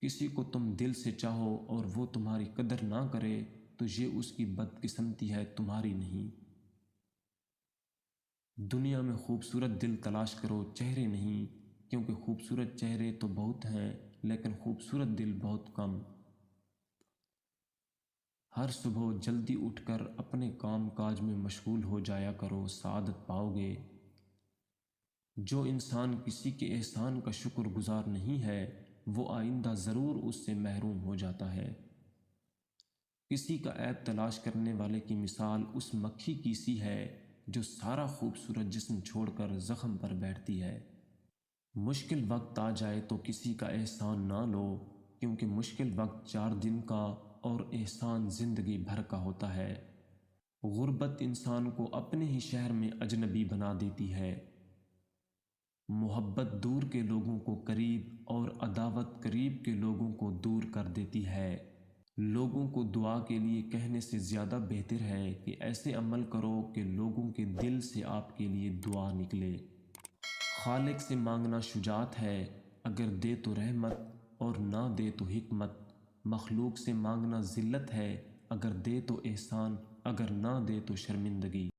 کسی کو تم دل سے چاہو اور وہ تمہاری قدر نہ کرے تو یہ اس کی بدقسمتی ہے، تمہاری نہیں۔ دنیا میں خوبصورت دل تلاش کرو، چہرے نہیں، کیونکہ خوبصورت چہرے تو بہت ہیں لیکن خوبصورت دل بہت کم۔ ہر صبح جلدی اٹھ کر اپنے کام کاج میں مشغول ہو جایا کرو، سعادت پاؤ گے۔ جو انسان کسی کے احسان کا شکر گزار نہیں ہے وہ آئندہ ضرور اس سے محروم ہو جاتا ہے۔ کسی کا عیب تلاش کرنے والے کی مثال اس مکھی کی سی ہے جو سارا خوبصورت جسم چھوڑ کر زخم پر بیٹھتی ہے۔ مشکل وقت آ جائے تو کسی کا احسان نہ لو، کیونکہ مشکل وقت 4 دن کا اور احسان زندگی بھر کا ہوتا ہے۔ غربت انسان کو اپنے ہی شہر میں اجنبی بنا دیتی ہے۔ محبت دور کے لوگوں کو قریب اور عداوت قریب کے لوگوں کو دور کر دیتی ہے۔ لوگوں کو دعا کے لیے کہنے سے زیادہ بہتر ہے کہ ایسے عمل کرو کہ لوگوں کے دل سے آپ کے لیے دعا نکلے۔ خالق سے مانگنا شجاعت ہے، اگر دے تو رحمت اور نہ دے تو حکمت۔ مخلوق سے مانگنا ذلت ہے، اگر دے تو احسان، اگر نہ دے تو شرمندگی۔